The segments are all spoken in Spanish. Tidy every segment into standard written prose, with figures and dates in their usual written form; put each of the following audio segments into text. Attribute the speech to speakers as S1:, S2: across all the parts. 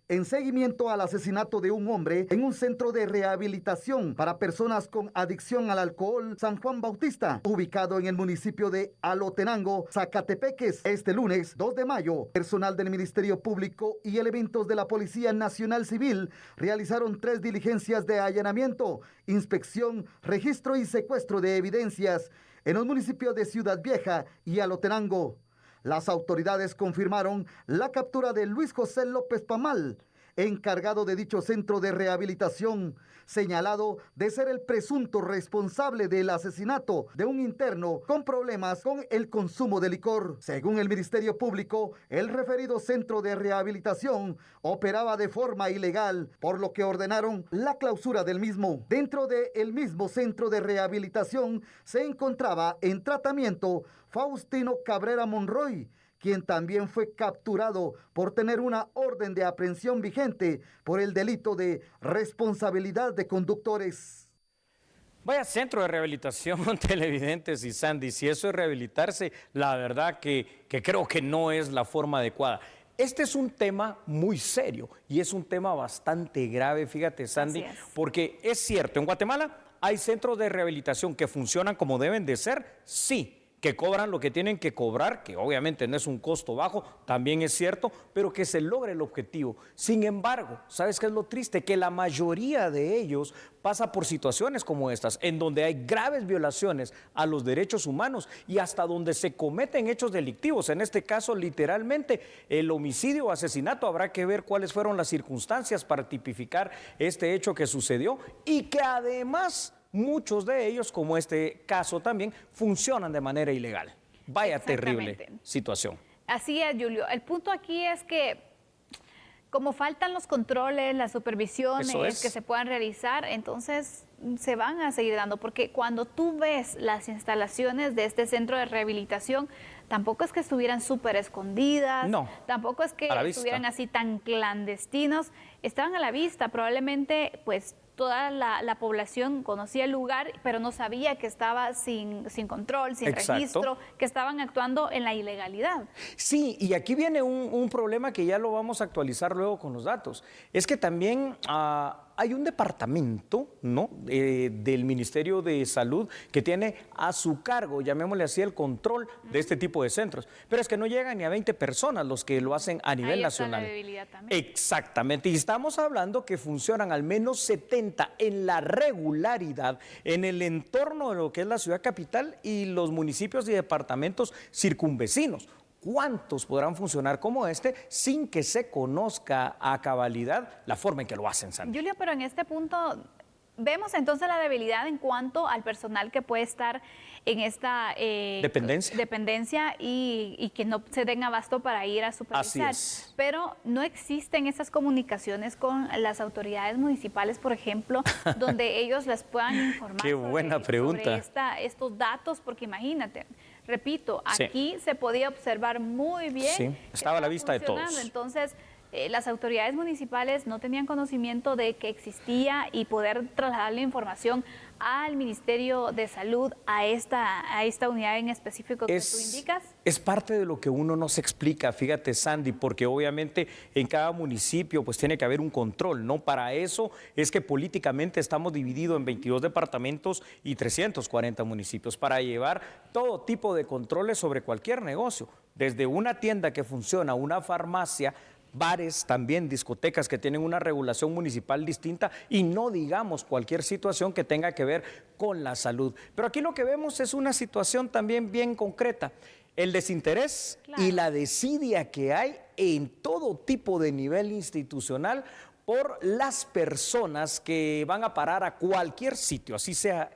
S1: en seguimiento al asesinato de un hombre en un centro de rehabilitación para personas con adicción al alcohol San Juan Bautista, ubicado en el municipio de Alotenango, Zacatepeques. Este lunes 2 de mayo, personal del Ministerio Público y elementos de la Policía Nacional Civil realizaron 3 diligencias de allanamiento, inspección, registro y secuestro de evidencias en los municipios de Ciudad Vieja y Alotenango. Las autoridades confirmaron la captura de Luis José López Pamal, encargado de dicho centro de rehabilitación, señalado de ser el presunto responsable del asesinato de un interno con problemas con el consumo de licor. Según el Ministerio Público, el referido centro de rehabilitación operaba de forma ilegal, por lo que ordenaron la clausura del mismo. Dentro del mismo centro de rehabilitación se encontraba en tratamiento Faustino Cabrera Monroy, quien también fue capturado por tener una orden de aprehensión vigente por el delito de responsabilidad de conductores.
S2: Vaya centro de rehabilitación, televidentes y Sandy, si eso es rehabilitarse, la verdad que creo que no es la forma adecuada. Este es un tema muy serio y es un tema bastante grave, fíjate Sandy, porque es cierto, en Guatemala hay centros de rehabilitación que funcionan como deben de ser, sí, que cobran lo que tienen que cobrar, que obviamente no es un costo bajo, también es cierto, pero que se logre el objetivo. Sin embargo, ¿sabes qué es lo triste? Que la mayoría de ellos pasa por situaciones como estas, en donde hay graves violaciones a los derechos humanos y hasta donde se cometen hechos delictivos. En este caso, literalmente, el homicidio o asesinato. Habrá que ver cuáles fueron las circunstancias para tipificar este hecho que sucedió y que además muchos de ellos, como este caso también, funcionan de manera ilegal. Vaya terrible situación.
S3: Así es, Julio. El punto aquí es que como faltan los controles, las supervisiones que se puedan realizar, entonces se van a seguir dando, porque cuando tú ves las instalaciones de este centro de rehabilitación, tampoco es que estuvieran súper escondidas, no, tampoco es que estuvieran así tan clandestinos, estaban a la vista, probablemente pues toda la población conocía el lugar, pero no sabía que estaba sin control, sin registro, que estaban actuando en la ilegalidad.
S2: Sí, y aquí viene un problema que ya lo vamos a actualizar luego con los datos. Es que también hay un departamento, ¿no?, del Ministerio de Salud que tiene a su cargo, llamémosle así, el control de este tipo de centros. Pero es que no llegan ni a 20 personas los que lo hacen a nivel nacional.
S3: Ahí está la debilidad también.
S2: Exactamente, y estamos hablando que funcionan al menos 70 en la regularidad en el entorno de lo que es la ciudad capital y los municipios y departamentos circunvecinos. ¿Cuántos podrán funcionar como este sin que se conozca a cabalidad la forma en que lo hacen, Sandy?
S3: Julio, pero en este punto vemos entonces la debilidad en cuanto al personal que puede estar en esta dependencia y que no se den abasto para ir a supervisar.
S2: Así es.
S3: Pero no existen esas comunicaciones con las autoridades municipales, por ejemplo, donde ellos les puedan informar.
S2: Qué buena pregunta.
S3: Sobre estos datos, porque imagínate, repito, aquí se podía observar muy bien.
S2: Sí, estaba a la vista de todos.
S3: Entonces, las autoridades municipales no tenían conocimiento de que existía y poder trasladar la información al Ministerio de Salud, a esta unidad en específico que tú indicas.
S2: Es parte de lo que uno no se explica, fíjate Sandy, porque obviamente en cada municipio pues tiene que haber un control, ¿no? Para eso es que políticamente estamos divididos en 22 departamentos y 340 municipios para llevar todo tipo de controles sobre cualquier negocio, desde una tienda que funciona, una farmacia, bares también, discotecas que tienen una regulación municipal distinta y no digamos cualquier situación que tenga que ver con la salud. Pero aquí lo que vemos es una situación también bien concreta, el desinterés y la desidia que hay en todo tipo de nivel institucional por las personas que van a parar a cualquier sitio, así sea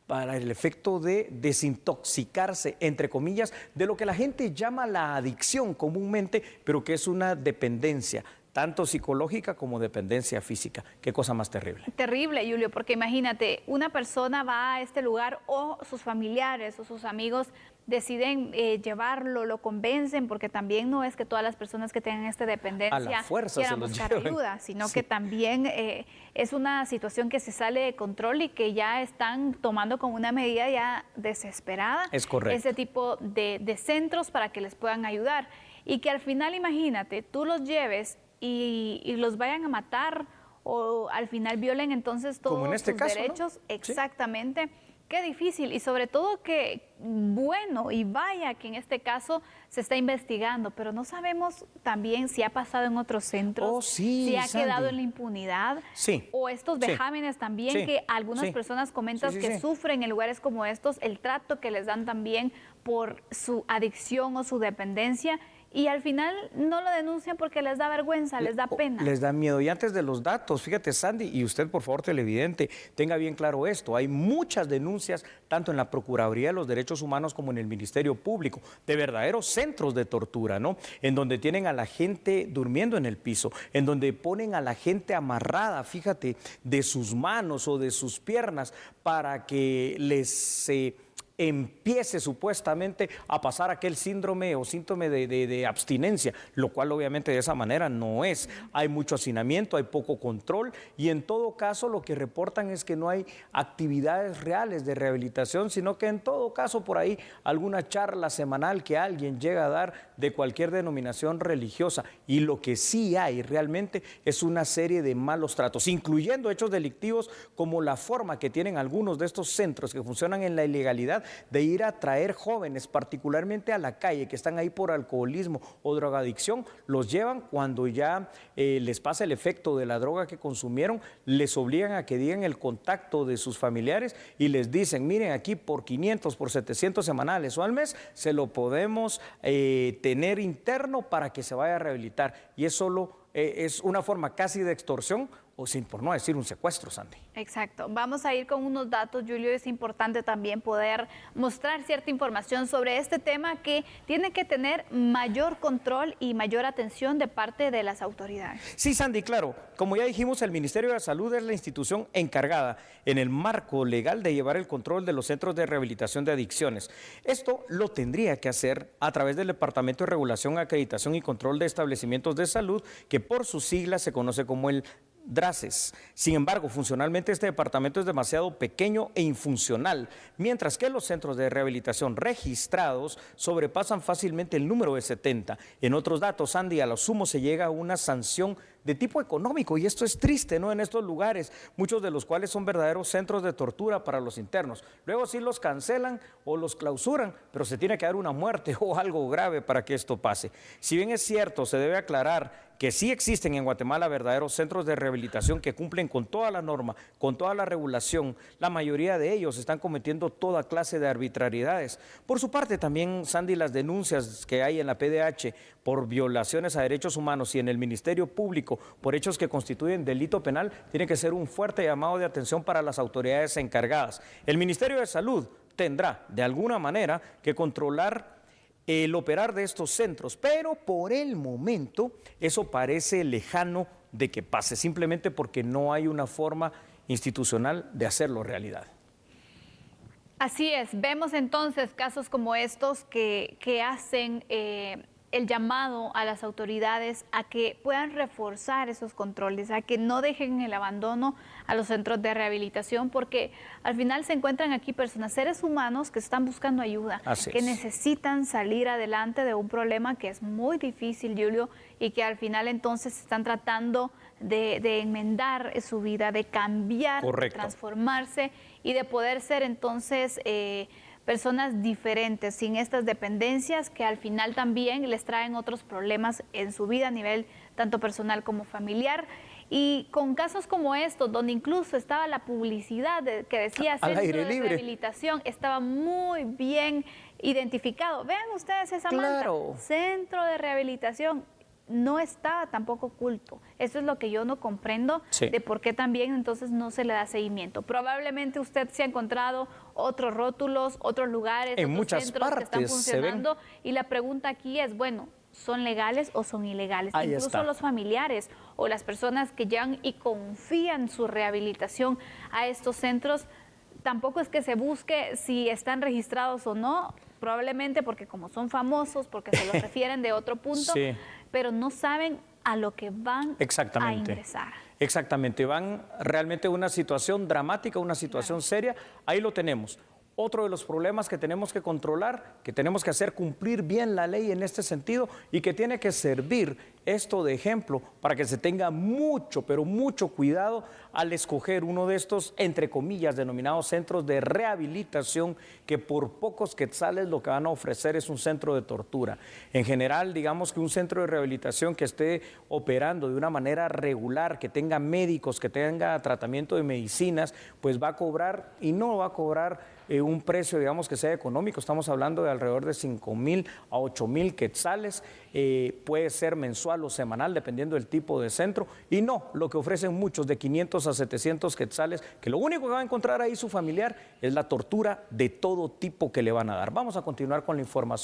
S2: para el efecto de desintoxicarse, entre comillas, de lo que la gente llama la adicción comúnmente, pero que es una dependencia, tanto psicológica como dependencia física. Qué cosa más terrible.
S3: Terrible, Julio, porque imagínate, una persona va a este lugar o sus familiares o sus amigos deciden llevarlo, lo convencen, porque también no es que todas las personas que tengan esta dependencia
S2: a la fuerza
S3: quieran buscar ayuda, sino que también es una situación que se sale de control y que ya están tomando como una medida ya desesperada.
S2: Es correcto.
S3: Ese tipo de centros para que les puedan ayudar. Y que al final, imagínate, tú los lleves y los vayan a matar o al final violen entonces todos sus derechos. ¿No? Exactamente. Sí. Qué difícil y sobre todo que, bueno, y vaya que en este caso se está investigando, pero no sabemos también si ha pasado en otros centros, si ha quedado en la impunidad, o estos vejámenes también que algunas personas comentan que sufren en lugares como estos, el trato que les dan también por su adicción o su dependencia. Y al final no lo denuncian porque les da vergüenza, les da pena.
S2: Les da miedo. Y antes de los datos, fíjate, Sandy, y usted, por favor, televidente, tenga bien claro esto. Hay muchas denuncias, tanto en la Procuraduría de los Derechos Humanos como en el Ministerio Público, de verdaderos centros de tortura, ¿no? En donde tienen a la gente durmiendo en el piso, en donde ponen a la gente amarrada, fíjate, de sus manos o de sus piernas para que les empiece supuestamente a pasar aquel síndrome o síntome de abstinencia, lo cual obviamente de esa manera no es. Hay mucho hacinamiento, hay poco control y en todo caso lo que reportan es que no hay actividades reales de rehabilitación, sino que en todo caso por ahí alguna charla semanal que alguien llega a dar de cualquier denominación religiosa, y lo que sí hay realmente es una serie de malos tratos, incluyendo hechos delictivos como la forma que tienen algunos de estos centros que funcionan en la ilegalidad de ir a traer jóvenes, particularmente a la calle, que están ahí por alcoholismo o drogadicción, los llevan cuando ya les pasa el efecto de la droga que consumieron, les obligan a que digan el contacto de sus familiares y les dicen, miren, aquí por 500, por 700 semanales o al mes, se lo podemos tener interno para que se vaya a rehabilitar. Y es una forma casi de extorsión, o sin por no decir un secuestro, Sandy.
S3: Exacto. Vamos a ir con unos datos, Julio. Es importante también poder mostrar cierta información sobre este tema que tiene que tener mayor control y mayor atención de parte de las autoridades.
S2: Sí, Sandy, claro. Como ya dijimos, el Ministerio de Salud es la institución encargada en el marco legal de llevar el control de los centros de rehabilitación de adicciones. Esto lo tendría que hacer a través del Departamento de Regulación, Acreditación y Control de Establecimientos de Salud, que por sus siglas se conoce como el DRACES. Sin embargo, funcionalmente este departamento es demasiado pequeño e infuncional, mientras que los centros de rehabilitación registrados sobrepasan fácilmente el número de 70. En otros datos, Andy, a lo sumo se llega a una sanción de tipo económico, y esto es triste, ¿no? En estos lugares, muchos de los cuales son verdaderos centros de tortura para los internos. Luego sí los cancelan o los clausuran, pero se tiene que dar una muerte o algo grave para que esto pase. Si bien es cierto, se debe aclarar que sí existen en Guatemala verdaderos centros de rehabilitación que cumplen con toda la norma, con toda la regulación. La mayoría de ellos están cometiendo toda clase de arbitrariedades. Por su parte también, Sandy, las denuncias que hay en la PDH por violaciones a derechos humanos y en el Ministerio Público por hechos que constituyen delito penal, tiene que ser un fuerte llamado de atención para las autoridades encargadas. El Ministerio de Salud tendrá de alguna manera que controlar el operar de estos centros, pero por el momento eso parece lejano de que pase, simplemente porque no hay una forma institucional de hacerlo realidad.
S3: Así es, vemos entonces casos como estos que hacen el llamado a las autoridades a que puedan reforzar esos controles, a que no dejen el abandono a los centros de rehabilitación, porque al final se encuentran aquí personas, seres humanos que están buscando ayuda, que necesitan salir adelante de un problema que es muy difícil, Julio, y que al final entonces están tratando de enmendar su vida, de cambiar, de transformarse y de poder ser entonces personas diferentes, sin estas dependencias que al final también les traen otros problemas en su vida a nivel tanto personal como familiar. Y con casos como estos, donde incluso estaba la publicidad que decía centro de rehabilitación, estaba muy bien identificado. Vean ustedes esa manta, centro de rehabilitación. No estaba tampoco oculto. Eso es lo que yo no comprendo de por qué también entonces no se le da seguimiento. Probablemente usted se ha encontrado otros rótulos, otros lugares,
S2: en
S3: otros
S2: muchas
S3: centros
S2: partes
S3: que están funcionando, y la pregunta aquí es, bueno, ¿son legales o son ilegales? Incluso los familiares o las personas que llegan y confían su rehabilitación a estos centros, tampoco es que se busque si están registrados o no, probablemente porque como son famosos, porque se los refieren de otro punto, pero no saben a lo que van a ingresar.
S2: Exactamente, van realmente a una situación dramática, una situación seria, ahí lo tenemos. Otro de los problemas que tenemos que controlar, que tenemos que hacer cumplir bien la ley en este sentido y que tiene que servir esto de ejemplo para que se tenga mucho, pero mucho cuidado al escoger uno de estos, entre comillas, denominados centros de rehabilitación, que por pocos quetzales lo que van a ofrecer es un centro de tortura. En general, digamos que un centro de rehabilitación que esté operando de una manera regular, que tenga médicos, que tenga tratamiento de medicinas, pues va a cobrar, y no va a cobrar un precio, digamos, que sea económico. Estamos hablando de alrededor de 5,000 a 8,000 quetzales, puede ser mensual o semanal, dependiendo del tipo de centro, y no, lo que ofrecen muchos, de 500 a 700 quetzales, que lo único que va a encontrar ahí su familiar es la tortura de todo tipo que le van a dar. Vamos a continuar con la información.